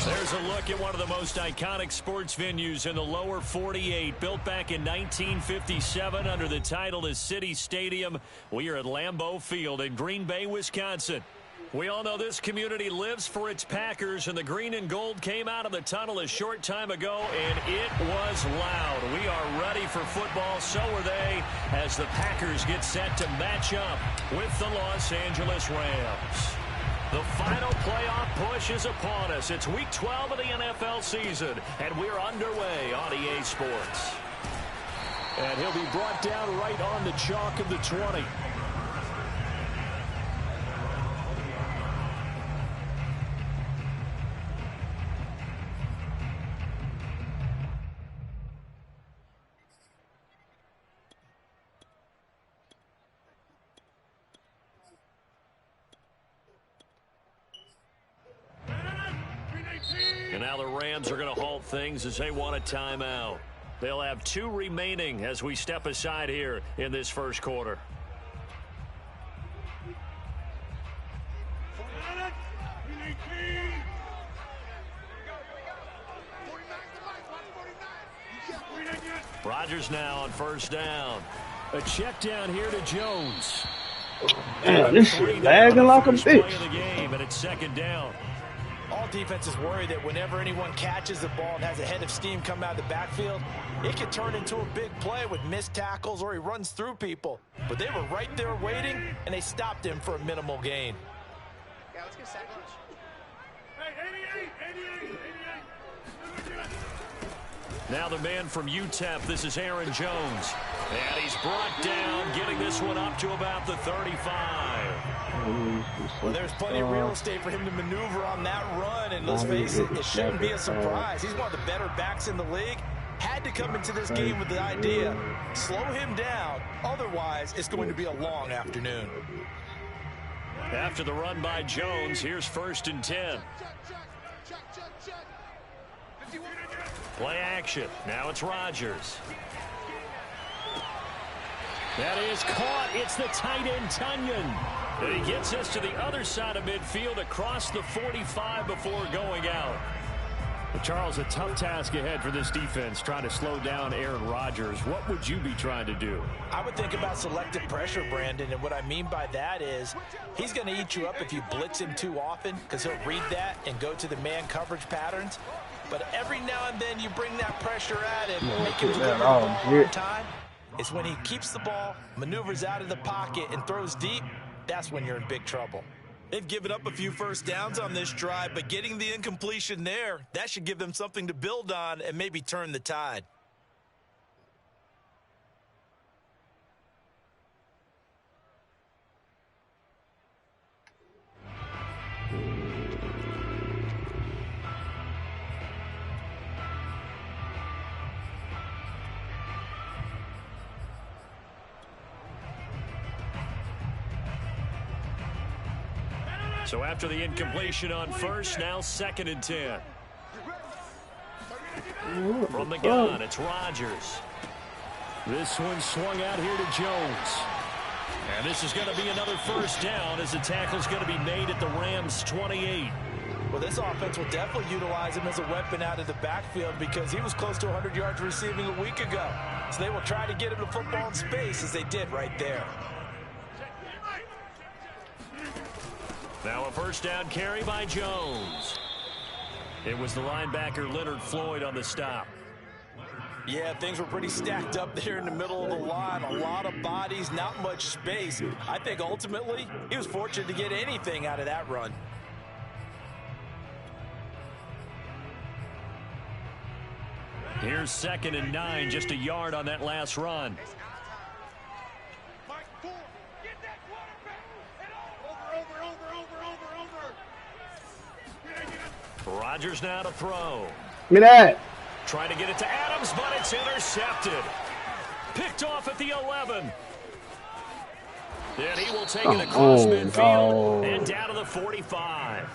There's a look at one of the most iconic sports venues in the lower 48. Built back in 1957 under the title of City Stadium. We are at Lambeau Field in Green Bay, Wisconsin. We all know this community lives for its Packers, and the green and gold came out of the tunnel a short time ago, and it was loud. We are ready for football, so are they, as the Packers get set to match up with the Los Angeles Rams. The final playoff push is upon us. It's Week 12 of the NFL season, and we're underway on EA Sports. And he'll be brought down right on the chalk of the 20. And now the Rams are going to halt things as they want a timeout. They'll have 2 remaining as we step aside here in this first quarter. Rodgers now on first down. A check down here to Jones. This shit lagging like a bitch. Of the game, and it's second down. All defenses worry that whenever anyone catches the ball and has a head of steam come out of the backfield, it can turn into a big play with missed tackles or he runs through people. But they were right there waiting, and they stopped him for a minimal gain. Yeah, let's get sack lunch. Hey, 88. Now the man from UTEP, this is Aaron Jones. And he's brought down, getting this one up to about the 35. Well, there's plenty of real estate for him to maneuver on that run, and let's face it, it shouldn't be a surprise. He's one of the better backs in the league. Had to come into this game with the idea, slow him down, otherwise it's going to be a long afternoon. After the run by Jones, here's 1st and 10. Play action. Now it's Rodgers. That is caught. It's the tight end, Tunyon. And he gets us to the other side of midfield across the 45 before going out. Well, Charles, a tough task ahead for this defense, trying to slow down Aaron Rodgers. What would you be trying to do? I would think about selective pressure, Brandon, and what I mean by that is he's going to eat you up if you blitz him too often because he'll read that and go to the man coverage patterns. But every now and then you bring that pressure at him and make him deliver the ball on time. It's when he keeps the ball, maneuvers out of the pocket, and throws deep, that's when you're in big trouble. They've given up a few first downs on this drive, but getting the incompletion there, that should give them something to build on and maybe turn the tide. So after the incompletion on first, now 2nd and 10. From the gun, it's Rodgers. This one swung out here to Jones. And this is going to be another first down as the tackle's going to be made at the Rams' 28. Well, this offense will definitely utilize him as a weapon out of the backfield because he was close to 100 yards receiving a week ago. So they will try to get him to football in space as they did right there. Now a first down carry by Jones. It was the linebacker Leonard Floyd on the stop. Yeah, things were pretty stacked up there in the middle of the line. A lot of bodies, not much space. I think ultimately he was fortunate to get anything out of that run. Here's 2nd and 9, just a yard on that last run. Rodgers now to throw. Give me that. Trying to get it to Adams, but it's intercepted. Picked off at the 11. Then he will take it across midfield and down to the 45.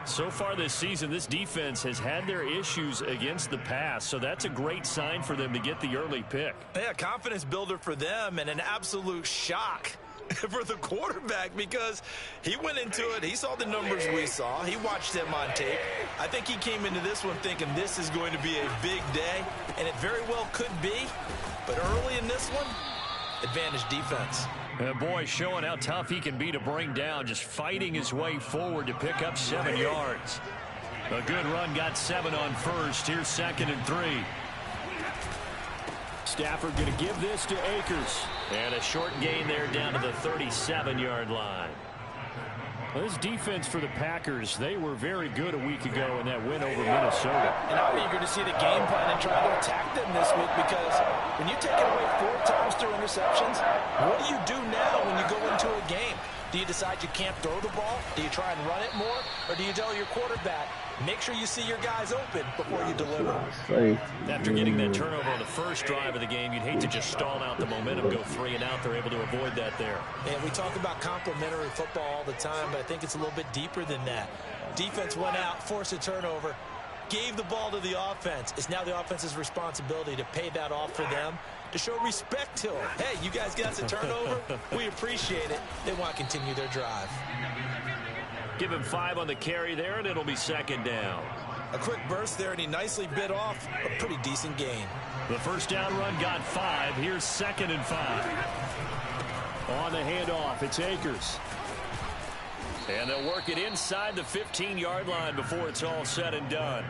So far this season, this defense has had their issues against the pass, so that's a great sign for them to get the early pick. Yeah, confidence builder for them and an absolute shock for the quarterback because he went into it. He saw the numbers we saw. He watched them on tape. I think he came into this one thinking this is going to be a big day, and it very well could be. But early in this one, advantage defense. And boy, showing how tough he can be to bring down, just fighting his way forward to pick up 7 yards. A good run, got 7 on first. Here's 2nd and 3. Stafford going to give this to Akers. And a short gain there down to the 37-yard line. Well, this defense for the Packers, they were very good a week ago in that win over Minnesota. And I'm eager to see the game plan and try to attack them this week because when you take it away 4 times through interceptions, what do you do now when you go into a game? Do you decide you can't throw the ball? Do you try and run it more? Or do you tell your quarterback, make sure you see your guys open before you deliver? After getting that turnover on the first drive of the game, you'd hate to just stall out the momentum, go 3 and out. They're able to avoid that there. And we talk about complementary football all the time, but I think it's a little bit deeper than that. Defense went out, forced a turnover, gave the ball to the offense. It's now the offense's responsibility to pay that off for them, to show respect to them. Hey, you guys got us a turnover. We appreciate it. They want to continue their drive. Give him 5 on the carry there, and it'll be 2nd down. A quick burst there, and he nicely bit off a pretty decent gain. The first down run got 5. Here's 2nd and 5. On the handoff, it's Akers. And they'll work it inside the 15-yard line before it's all said and done.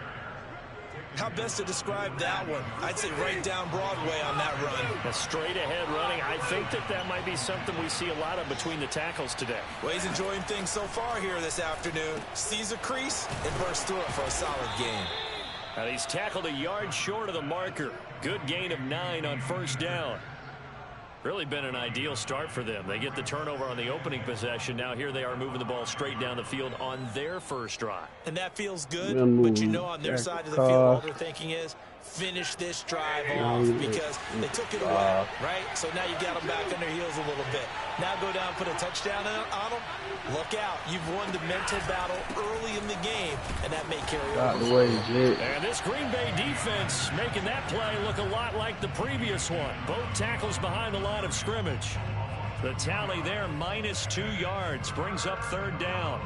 How best to describe that one? I'd say right down Broadway on that run. A straight-ahead running. I think that might be something we see a lot of between the tackles today. Well, he's enjoying things so far here this afternoon. Sees a crease and bursts through it for a solid gain. And he's tackled a yard short of the marker. Good gain of 9 on first down. Really been an ideal start for them. They get the turnover on the opening possession. Now here they are moving the ball straight down the field on their first drive. And that feels good, but you know on their side of the field all they're thinking is finish this drive off because they took it away, right? So now you got them back on their heels a little bit. Now go down, put a touchdown on them. Look out. You've won the mental battle early in the game, and that may carry over. And this Green Bay defense making that play look a lot like the previous one. Both tackles behind the line of scrimmage. The tally there, minus 2 yards, brings up 3rd down.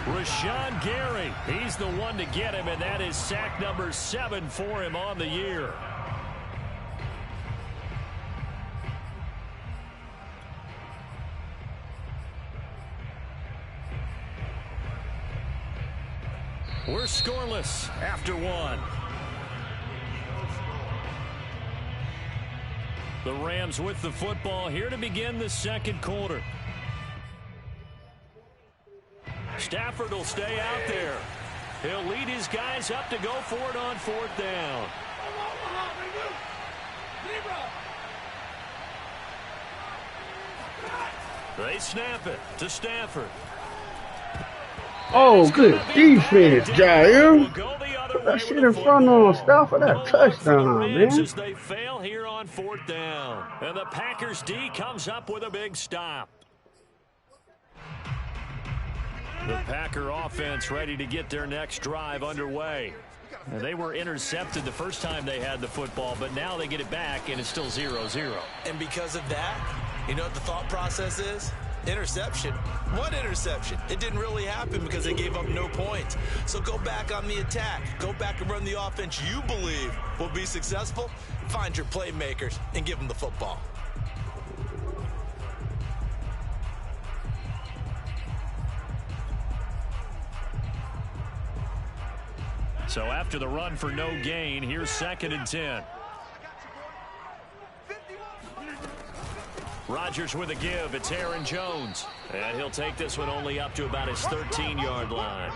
Rashawn Gary, he's the one to get him, and that is sack number 7 for him on the year. We're scoreless after 1. The Rams with the football here to begin the 2nd quarter. Stafford will stay out there. He'll lead his guys up to go for it on 4th down. They snap it to Stafford. Oh, good defense, Jair. Put that shit in front of Stafford. That touchdown, man. As they fail here on 4th down. And the Packers D comes up with a big stop. The Packer offense ready to get their next drive underway. And they were intercepted the first time they had the football, but now they get it back, and it's still 0-0. And because of that, you know what the thought process is? Interception. What interception? It didn't really happen because they gave up no points. So go back on the attack. Go back and run the offense you believe will be successful. Find your playmakers and give them the football. So after the run for no gain, here's 2nd and 10. Rodgers with a give. It's Aaron Jones. And he'll take this one only up to about his 13-yard line.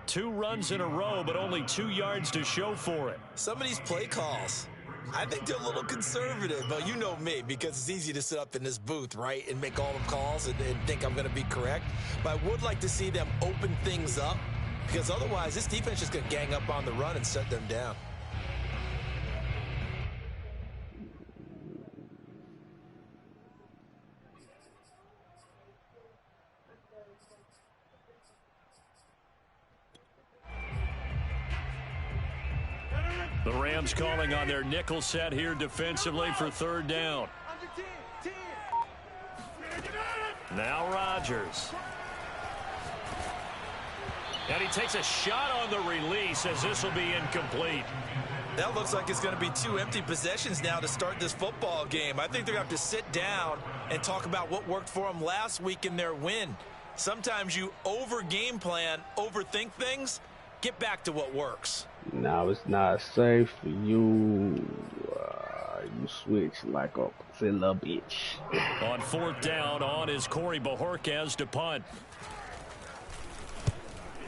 2 runs in a row, but only 2 yards to show for it. Some of these play calls, I think they're a little conservative. But you know me, because it's easy to sit up in this booth, right, and make all the calls and think I'm going to be correct. But I would like to see them open things up because otherwise this defense is going to gang up on the run and set them down. The Rams calling on their nickel set here defensively for third down. Now Rodgers. And he takes a shot on the release as this will be incomplete. That looks like it's going to be 2 empty possessions now to start this football game. I think they're going to have to sit down and talk about what worked for them last week in their win. Sometimes you over-game plan, overthink things. Get back to what works. Now it's not safe for you. You switch like a Priscilla bitch. On fourth down, on is Corey Bojorquez to punt.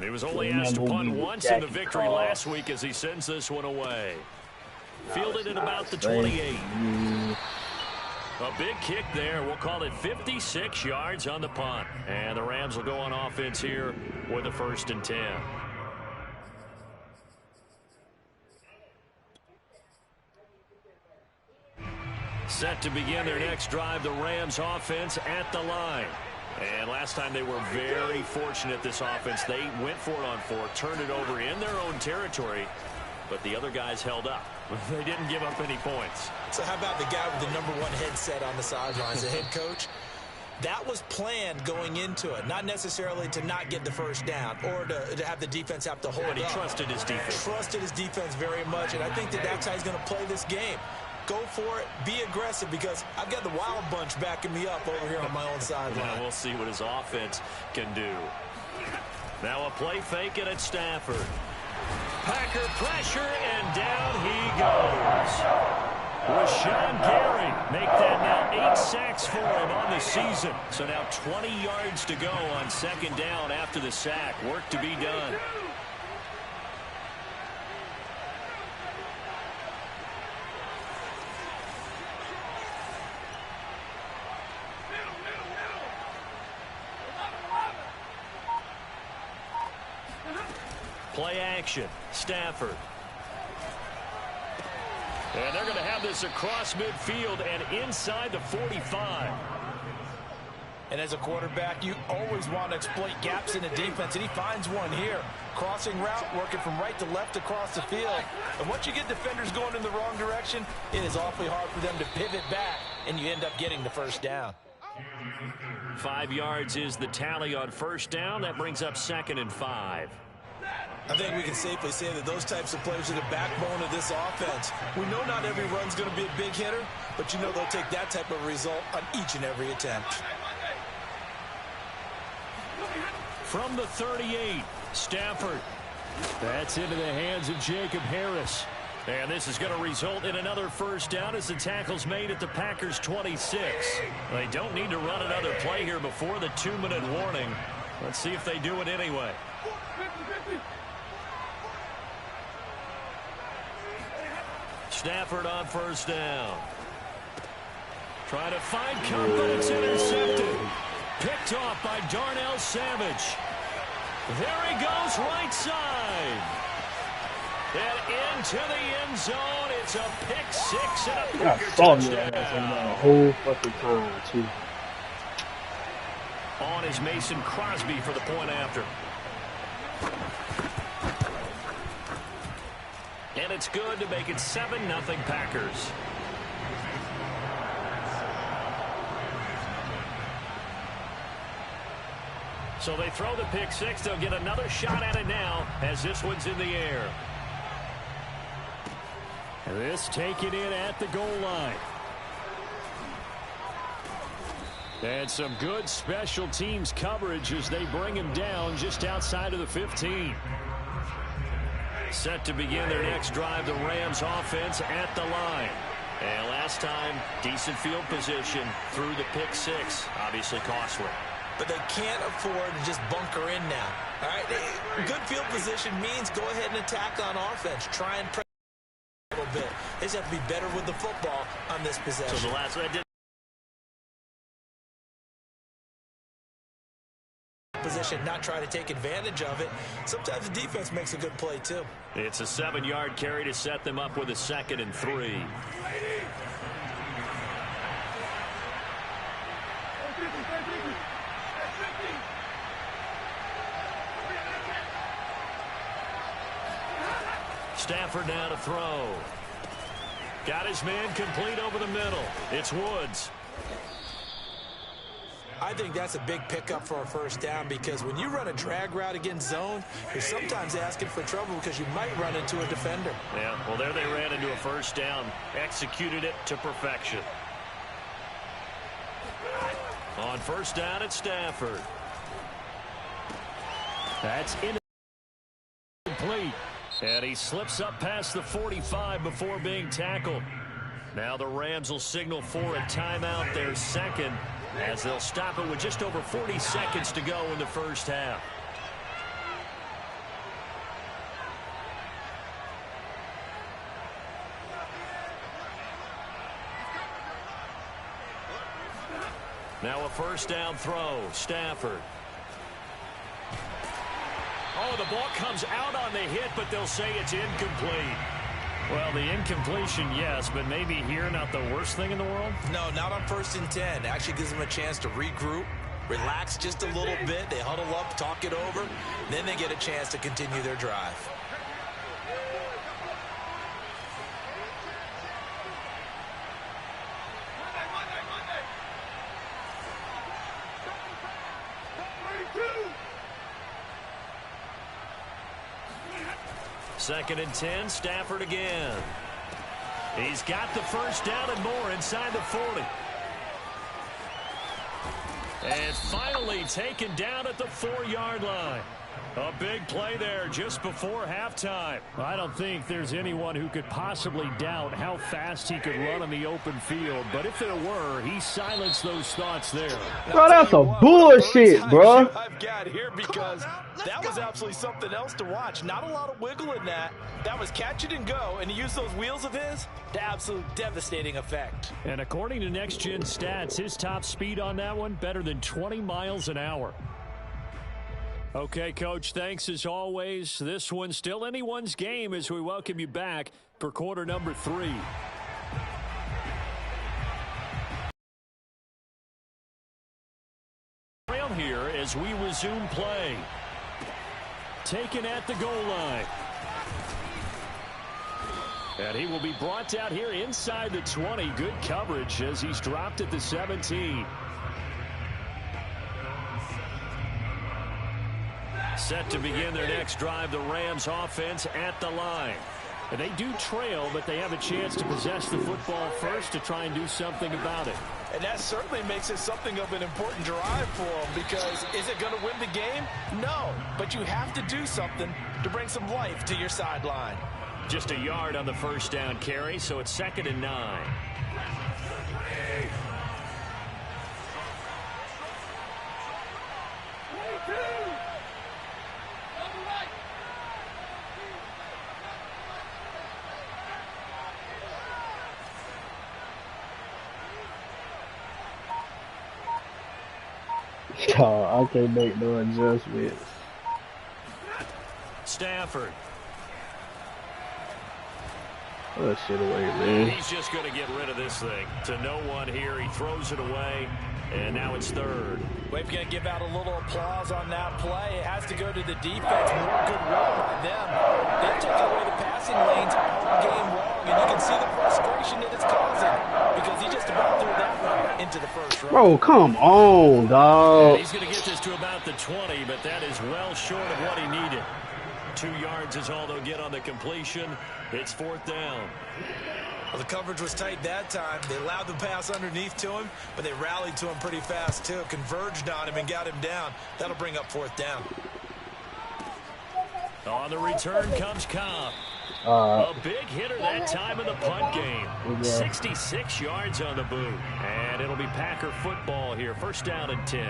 He was only asked to punt once in the victory last week as he sends this one away. Fielded at about the 28. A big kick there. We'll call it 56 yards on the punt. And the Rams will go on offense here with a 1st and 10. Set to begin their next drive, the Rams offense at the line. And last time they were very fortunate, this offense. They went for it on 4, turned it over in their own territory, but the other guys held up. They didn't give up any points. So how about the guy with the #1 headset on the sidelines, the head coach? That was planned going into it, not necessarily to not get the first down or to have the defense have to hold But he up. trusted his defense. Trusted his defense very much, and I think that's how he's going to play this game. Go for it. Be aggressive, because I've got the Wild Bunch backing me up over here on my own sideline. Now we'll see what his offense can do. Now a play fake it at Stafford. Packer pressure, and down he goes. Rashawn Gary make that now 8 sacks for him on the season. So now 20 yards to go on 2nd down after the sack. Work to be done. Play action. Stafford. And they're going to have this across midfield and inside the 45. And as a quarterback, you always want to exploit gaps in the defense, and he finds one here. Crossing route, working from right to left across the field. And once you get defenders going in the wrong direction, it is awfully hard for them to pivot back, and you end up getting the 1st down. 5 yards is the tally on 1st down. That brings up 2nd and 5. I think we can safely say that those types of players are the backbone of this offense. We know not every run's going to be a big hitter, but you know they'll take that type of result on each and every attempt. From the 38, Stafford. That's into the hands of Jacob Harris. And this is going to result in another 1st down as the tackle's made at the Packers' 26. They don't need to run another play here before the 2-minute warning. Let's see if they do it anyway. Stafford on 1st down. Trying to find confidence, intercepted. Picked off by Darnell Savage. There he goes, right side. And into the end zone. It's a pick 6 and a Packer touchdown. The whole fucking time, too. On is Mason Crosby for the point after. And it's good to make it 7-0 Packers. So they throw the pick 6. They'll get another shot at it now as this one's in the air. And this taken in at the goal line. And some good special teams coverage as they bring him down just outside of the 15. Set to begin their next drive, the Rams offense at the line. And last time, decent field position through the pick 6. Obviously costly. But they can't afford to just bunker in now. All right, good field position means go ahead and attack on offense. Try and press a little bit. They just have to be better with the football on this possession. So the last one I did. position, not try to take advantage of it. Sometimes the defense makes a good play, too. It's a 7-yard carry to set them up with a 2nd and 3. Stafford now to throw. Got his man complete over the middle. It's Woods. I think that's a big pickup for a first down because when you run a drag route against zone, you're sometimes asking for trouble because you might run into a defender. Yeah, well, there they ran into a first down. Executed it to perfection. On first down, it's Stafford. That's incomplete. And he slips up past the 45 before being tackled. Now the Rams will signal for a timeout, their 2nd, as they'll stop it with just over 40 seconds to go in the first half. Now a first down throw. Stafford. Oh, the ball comes out on the hit, but they'll say it's incomplete. Well, the incompletion, yes, but maybe here not the worst thing in the world? No, not on 1st and 10. Actually gives them a chance to regroup, relax just a little bit. They huddle up, talk it over. Then they get a chance to continue their drive. Second and 10, Stafford again. He's got the first down and more inside the 40. And finally taken down at the 4-yard line. A big play there just before halftime. I don't think there's anyone who could possibly doubt how fast he could run on the open field. But if there were, he silenced those thoughts there. Bro, that's a bullshit, bro. I've got here because that was absolutely something else to watch. Not a lot of wiggle in that. That was catch it and go, and he used those wheels of his to absolute devastating effect. And according to Next Gen Stats, his top speed on that one, better than 20 miles an hour. Okay, Coach, thanks as always. This one's still anyone's game as we welcome you back for quarter number 3. Here as we resume play. Taken at the goal line. And he will be brought down here inside the 20. Good coverage as he's dropped at the 17. Set to begin their next drive, the Rams offense at the line. And they do trail, but they have a chance to possess the football first to try and do something about it. And that certainly makes it something of an important drive for them because is it going to win the game? No, but you have to do something to bring some life to your sideline. Just a yard on the first down carry, so it's 2nd and 9. I can't make no adjustments. Stafford. Oh, that shit away, man. He's just going to get rid of this thing. To no one here. He throws it away, and now it's 3rd. We're going to give out a little applause on that play. It has to go to the defense. More good work by them. They took away the passing lanes all game long, and you can see the frustration that it's causing because he just about threw that one into the first row. Bro, come on, dog. He's going to get this to about the 20, but that is well short of what he needed. 2 yards is all they'll get on the completion. It's 4th down. Well, the coverage was tight that time. They allowed the pass underneath to him, but they rallied to him pretty fast, too. Converged on him and got him down. That'll bring up 4th down. On the return comes Cobb. A big hitter that time in the punt game. 66 yards on the boot. And it'll be Packer football here. First down and 10.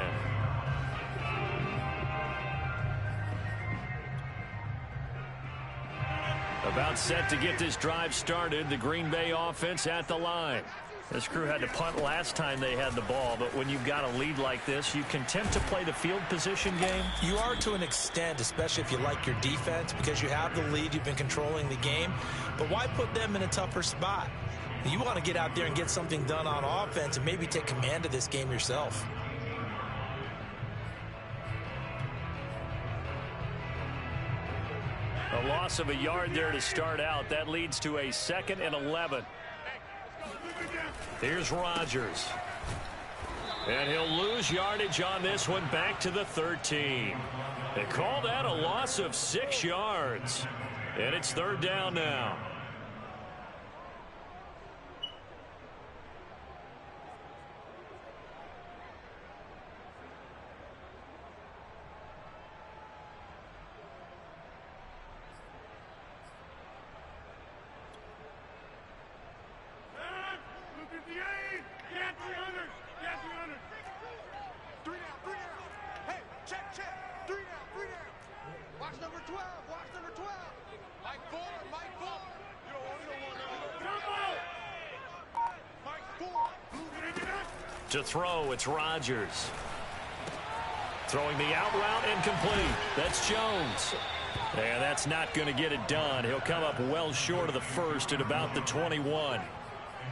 About set to get this drive started. The Green Bay offense at the line. This crew had to punt last time they had the ball, but when you've got a lead like this, you can tend to play the field position game. You are to an extent, especially if you like your defense, because you have the lead, you've been controlling the game. But why put them in a tougher spot? You want to get out there and get something done on offense and maybe take command of this game yourself. A loss of a yard there to start out. That leads to a 2nd and 11. Here's Rodgers. And he'll lose yardage on this one, back to the 13. They call that a loss of 6 yards. And it's 3rd down now. To throw, it's Rodgers. Throwing the out route and complete. That's Jones. And that's not going to get it done. He'll come up well short of the first at about the 21.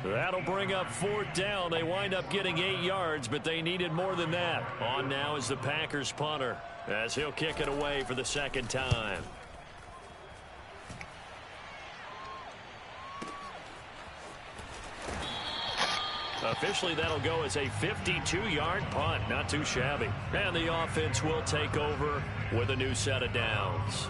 That'll bring up 4th down. They wind up getting 8 yards, but they needed more than that. On now is the Packers punter, as he'll kick it away for the 2nd time. Officially, that'll go as a 52-yard punt. Not too shabby. And the offense will take over with a new set of downs.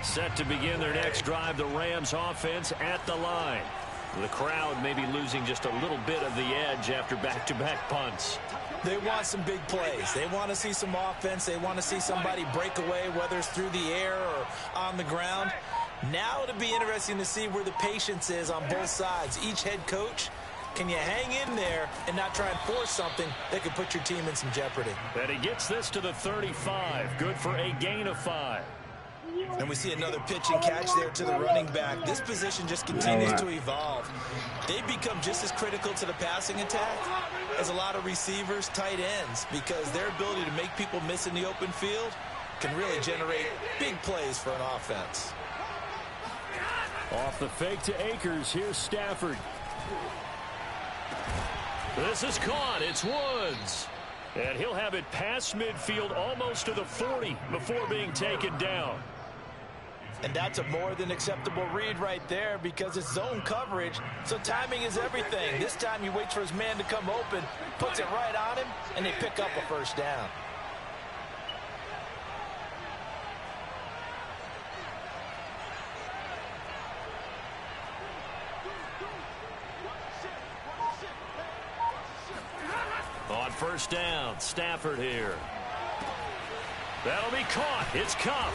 Set to begin their next drive, the Rams offense at the line. The crowd may be losing just a little bit of the edge after back-to-back punts. They want some big plays. They want to see some offense. They want to see somebody break away, whether it's through the air or on the ground. Now it'll be interesting to see where the patience is on both sides. Each head coach, can you hang in there and not try and force something that could put your team in some jeopardy? And he gets this to the 35. Good for a gain of 5. And we see another pitch and catch there to the running back. This position just continues to evolve. They become just as critical to the passing attack as a lot of receivers, tight ends, because their ability to make people miss in the open field can really generate big plays for an offense. Off the fake to Akers. Here's Stafford. This is caught. It's Woods. And he'll have it past midfield almost to the 40 before being taken down. And that's a more than acceptable read right there because it's zone coverage, so timing is everything. This time he waits for his man to come open, puts it right on him, and they pick up a 1st down. On 1st down, Stafford here. That'll be caught. It's Kupp.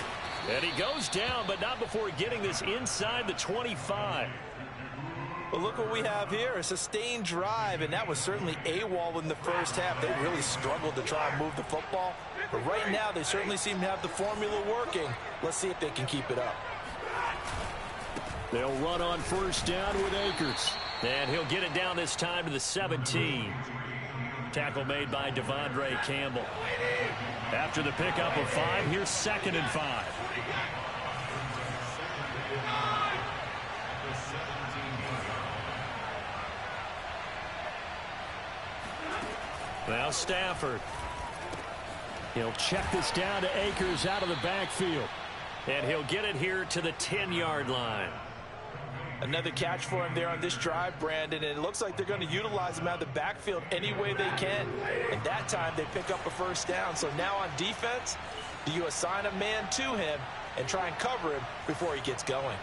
And he goes down, but not before getting this inside the 25. Well, look what we have here, a sustained drive, and that was certainly AWOL in the first half. They really struggled to try and move the football. But right now, they certainly seem to have the formula working. Let's see if they can keep it up. They'll run on 1st down with Akers. And he'll get it down this time to the 17. Tackle made by Devondre Campbell. After the pickup of 5, here's 2nd and 5. Now Stafford. He'll check this down to Akers out of the backfield. And he'll get it here to the 10-yard line. Another catch for him there on this drive, Brandon, and it looks like they're going to utilize him out of the backfield any way they can. And that time they pick up a 1st down. So now on defense, do you assign a man to him and try and cover him before he gets going?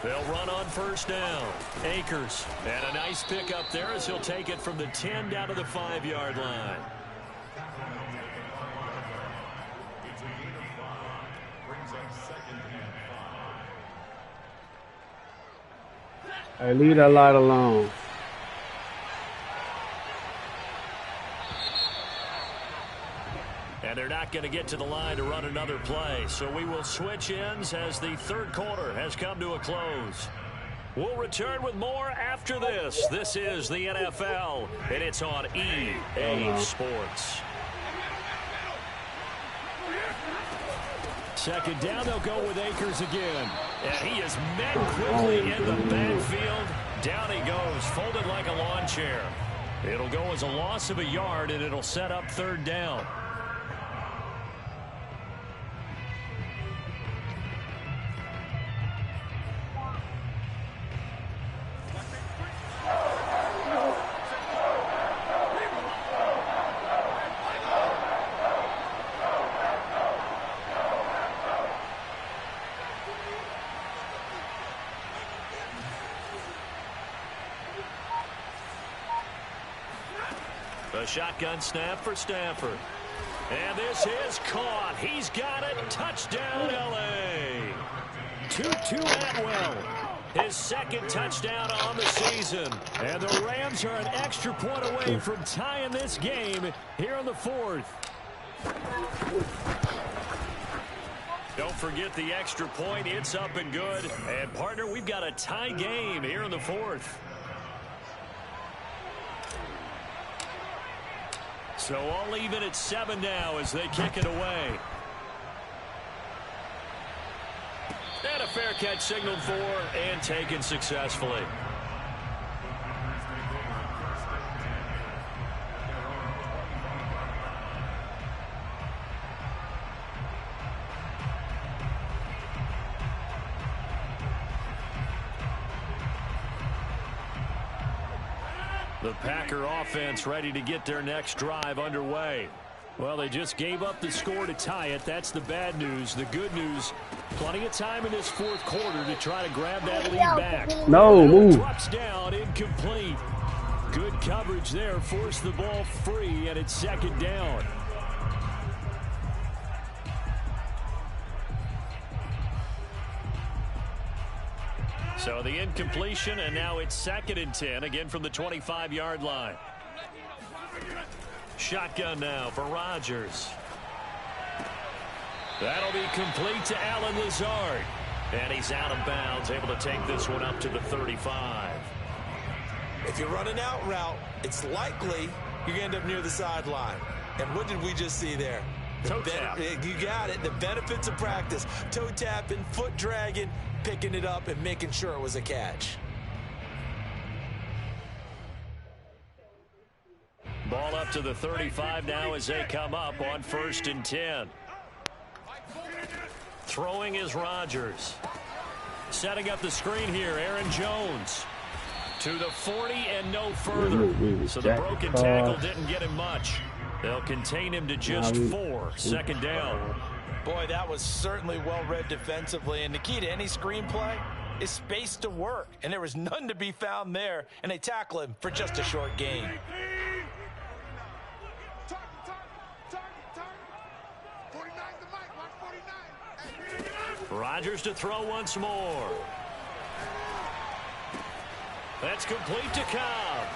They'll run on 1st down. Akers. And a nice pickup there as he'll take it from the 10 down to the 5-yard line. Hey, leave that light alone. not going to get to the line to run another play. So we will switch ends as the third quarter has come to a close. We'll return with more after this. This is the NFL, and it's on EA Sports. Second down, they'll go with Akers again. And he is met quickly in the backfield. Down he goes, folded like a lawn chair. It'll go as a loss of a yard, and it'll set up third down. A shotgun snap for Stafford. And this is caught. He's got it. Touchdown, L.A. Tutu Atwell. His second touchdown on the season. And the Rams are an extra point away from tying this game here in the fourth. Don't forget the extra point. It's up and good. And, partner, we've got a tie game here in the fourth. So all even at 7 now as they kick it away. And a fair catch signaled for and taken successfully. The Packer offense ready to get their next drive underway. Well, they just gave up the score to tie it. That's the bad news. The good news, plenty of time in this fourth quarter to try to grab that lead back. No, move. Touchdown, incomplete. Good coverage there. Forced the ball free, and it's second down. So the incompletion, and now it's 2nd and 10, again from the 25-yard line. Shotgun now for Rodgers. That'll be complete to Allen Lazard. And he's out of bounds, able to take this one up to the 35. If you run an out route, it's likely you're going to end up near the sideline. And what did we just see there? Toe tap. You got it. The benefits of practice. Toe tapping, foot dragging, picking it up, and making sure it was a catch. Ball up to the 35 now as they come up on 1st and 10. Throwing is Rodgers. Setting up the screen here, Aaron Jones. To the 40 and no further. So the broken tackle didn't get him much. They'll contain him to just 4. Second down. Boy, that was certainly well-read defensively. And the key to any screenplay is space to work. And there was none to be found there. And they tackle him for just a short gain. Rodgers to throw once more. That's complete to Cobb.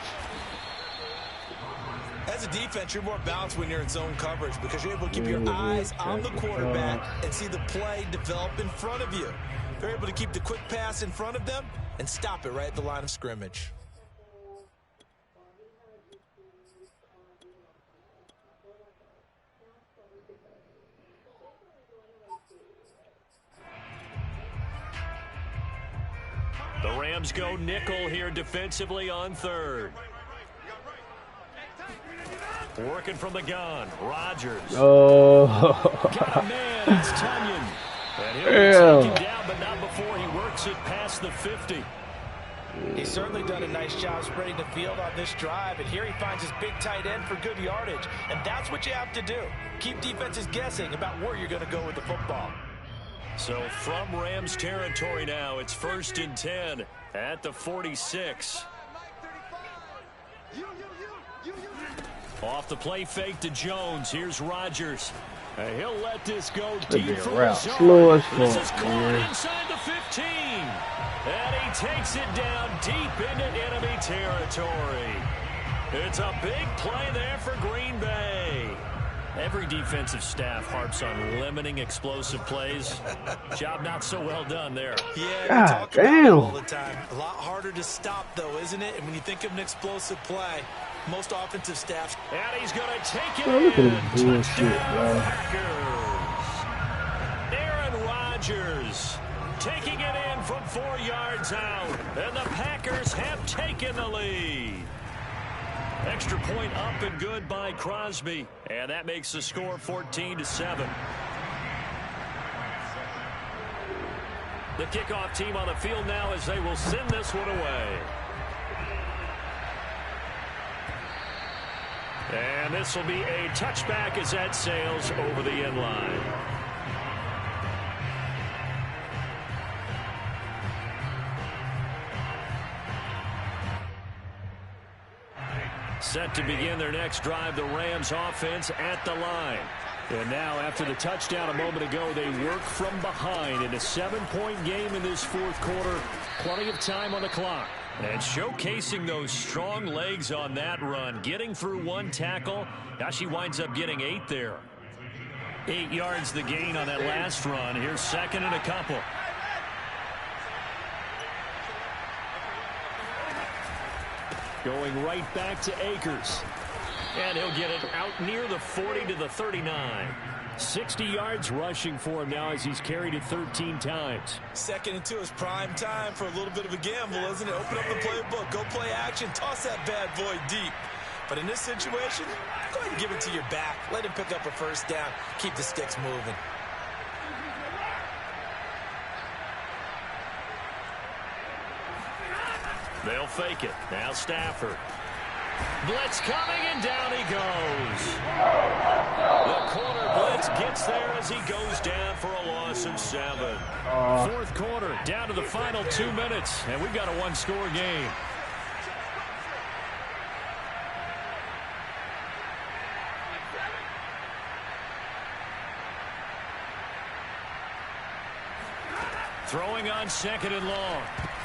As a defense, you're more balanced when you're in zone coverage because you're able to keep your eyes on the quarterback and see the play develop in front of you. They're able to keep the quick pass in front of them and stop it right at the line of scrimmage. The Rams go nickel here defensively on 3rd. Working from the gun, Rodgers. Oh. Got a man, it's Tunyon. And he'll be taken down, but not before he works it past the 50. He's certainly done a nice job spreading the field on this drive, and here he finds his big tight end for good yardage. And that's what you have to do. Keep defenses guessing about where you're going to go with the football. So from Rams territory now, it's 1st and 10 at the 46. Off the play fake to Jones. Here's Rodgers. And he'll let this go deep for Lazard. This is caught inside the 15. And he takes it down deep into enemy territory. It's a big play there for Green Bay. Every defensive staff harps on limiting explosive plays. Job not so well done there. Yeah, God we talk about it all the time. A lot harder to stop, though, isn't it? And when you think of an explosive play, most offensive staffs. And he's going to take it Bro, look in. at this bullshit, bro. Packers. Aaron Rodgers taking it in from 4 yards out. And the Packers have taken the lead. Extra point up and good by Crosby. And that makes the score 14-7. The kickoff team on the field now as they will send this one away. And this will be a touchback as that sails over the end line. Set to begin their next drive, the Rams offense at the line. And now after the touchdown a moment ago, they work from behind in a 7-point game in this fourth quarter. Plenty of time on the clock. And showcasing those strong legs on that run. Getting through one tackle. Now she winds up getting 8 there. 8 yards the gain on that last run. Here's second and a couple. Going right back to Akers. And he'll get it out near the 40 to the 39. 60 yards rushing for him now as he's carried it 13 times. 2nd and 2 is prime time for a little bit of a gamble, isn't it? Open up the playbook. Go play action. Toss that bad boy deep. But in this situation, go ahead and give it to your back. Let him pick up a first down. Keep the sticks moving. They'll fake it. Now Stafford. Blitz coming, and down he goes. The corner blitz gets there as he goes down for a loss of 7. Fourth quarter, down to the final 2 minutes, and we've got a one-score game. Throwing on 2nd and long.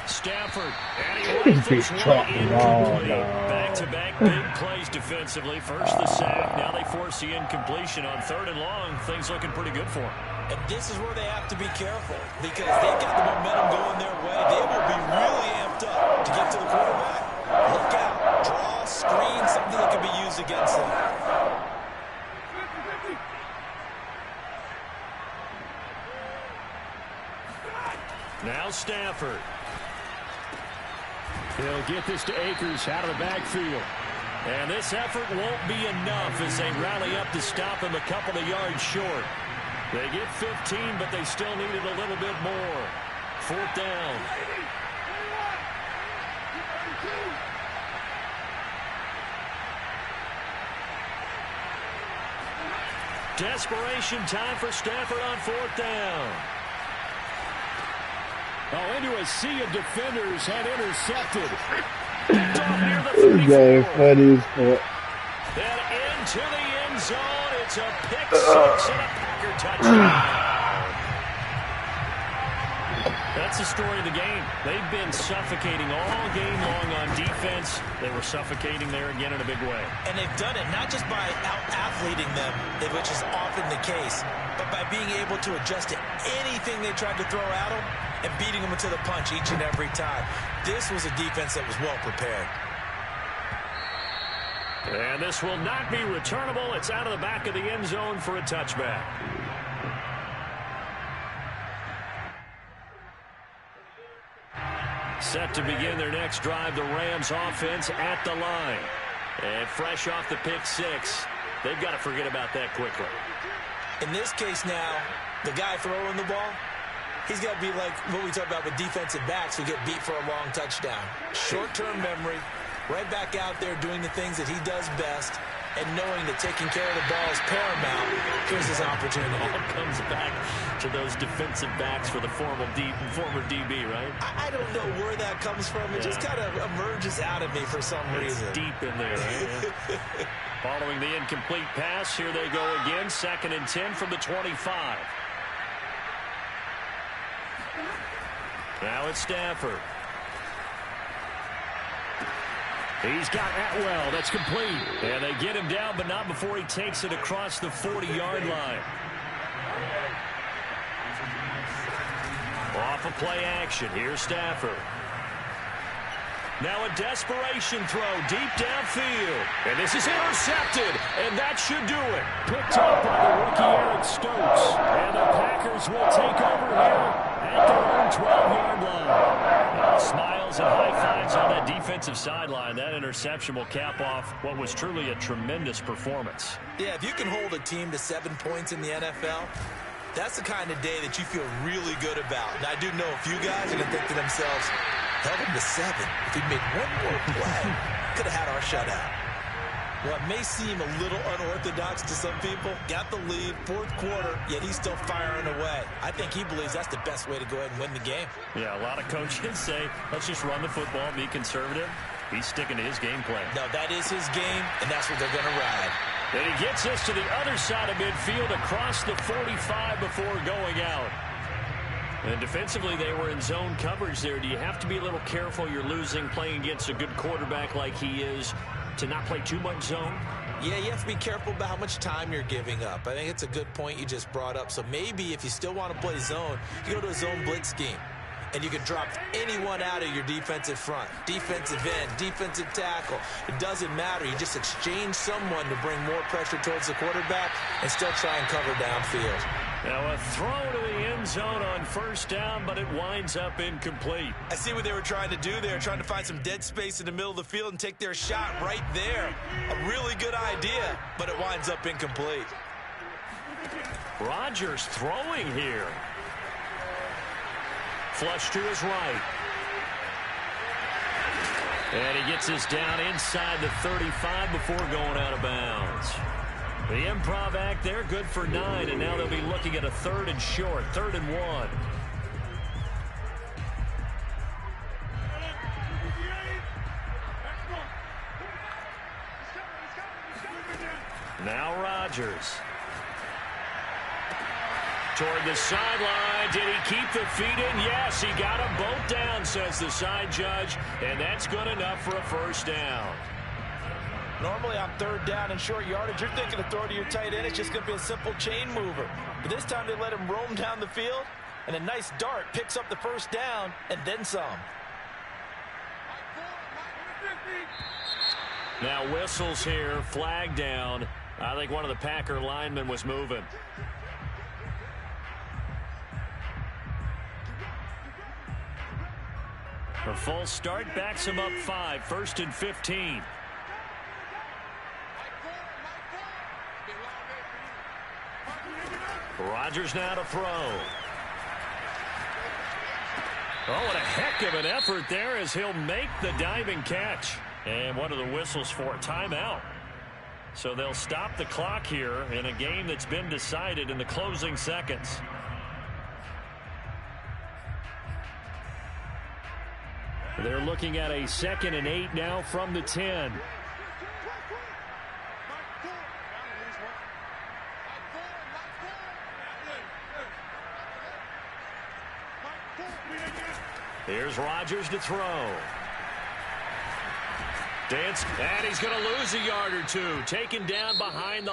Stafford, and he runs this one incomplete. Back-to-back big plays defensively. First the sack, now they force the incompletion on 3rd and long. Things looking pretty good for them. And this is where they have to be careful because they've got the momentum going their way. They will be really amped up to get to the quarterback. Look out. Draw, screen, something that can be used against them. Now Stafford. He'll get this to Akers out of the backfield. And this effort won't be enough as they rally up to stop him a couple of yards short. They get 15, but they still needed a little bit more. 4th down. Desperation time for Stafford on 4th down. Oh, into a sea of defenders, had intercepted. Picked off near the 34. Funny as fuck. And into the end zone. It's a pick 6 and a Packer touchdown. That's the story of the game. They've been suffocating all game long on defense. They were suffocating there again in a big way. And they've done it not just by out-athleting them, which is often the case, but by being able to adjust to anything they tried to throw at them and beating them to the punch each and every time. This was a defense that was well prepared. And this will not be returnable. It's out of the back of the end zone for a touchback. Set to begin their next drive, the Rams offense at the line. And fresh off the pick 6, they've got to forget about that quickly. In this case now, the guy throwing the ball, he's got to be like what we talk about with defensive backs who get beat for a long touchdown. Short-term memory, right back out there doing the things that he does best, and knowing that taking care of the ball is paramount. Here's his opportunity. All comes back to those defensive backs for the former DB, right? I don't know where that comes from. It just kind of emerges out of me for some reason. Deep in there, right? Following the incomplete pass, here they go again. 2nd and 10 from the 25. Now it's Stafford. He's got Atwell. That's complete. And they get him down, but not before he takes it across the 40-yard line. Off a play action. Here's Stafford. Now a desperation throw deep downfield. And this is intercepted. And that should do it. Picked up by the rookie Eric Stokes. And the Packers will take over here at their own 12-yard line. Smiles and high fives on that defensive sideline. That interception will cap off what was truly a tremendous performance. Yeah, if you can hold a team to 7 points in the NFL, that's the kind of day that you feel really good about. And I do know a few guys are going to think to themselves, held him to 7. If he'd made one more play, could have had our shutout. Well, it may seem a little unorthodox to some people. Got the lead, 4th quarter, yet he's still firing away. I think he believes that's the best way to go ahead and win the game. Yeah, a lot of coaches say, let's just run the football, be conservative. He's sticking to his game plan. No, that is his game, and that's what they're going to ride. And he gets us to the other side of midfield across the 45 before going out. And defensively, they were in zone coverage there. Do you have to be a little careful? You're losing, playing against a good quarterback like he is, to not play too much zone? Yeah, you have to be careful about how much time you're giving up. I think it's a good point you just brought up. So maybe if you still want to play zone, you go to a zone blitz scheme. And you can drop anyone out of your defensive front. Defensive end, defensive tackle. It doesn't matter. You just exchange someone to bring more pressure towards the quarterback and still try and cover downfield. Now a throw to the end zone on 1st down, but it winds up incomplete. I see what they were trying to do there, trying to find some dead space in the middle of the field and take their shot right there. A really good idea, but it winds up incomplete. Rodgers throwing here. Flush to his right. And he gets us down inside the 35 before going out of bounds. The improv act there, good for 9, and now they'll be looking at a 3rd and short, 3rd and 1. Now Rodgers. Toward the sideline. Did he keep the feet in? Yes, he got them both down, says the side judge, and that's good enough for a 1st down. Normally on 3rd down and short yardage, you're thinking to throw to your tight end. It's just going to be a simple chain mover. But this time they let him roam down the field, and a nice dart picks up the 1st down and then some. Now whistles here, flag down. I think one of the Packer linemen was moving. A false start backs him up 5, 1st and 15. Rodgers now to throw. Oh, what a heck of an effort there as he'll make the diving catch. And one of the whistles for a timeout. So they'll stop the clock here in a game that's been decided in the closing seconds. They're looking at a 2nd and 8 now from the 10. Here's Rodgers to throw. Dance, and he's going to lose a yard or two. Taken down behind the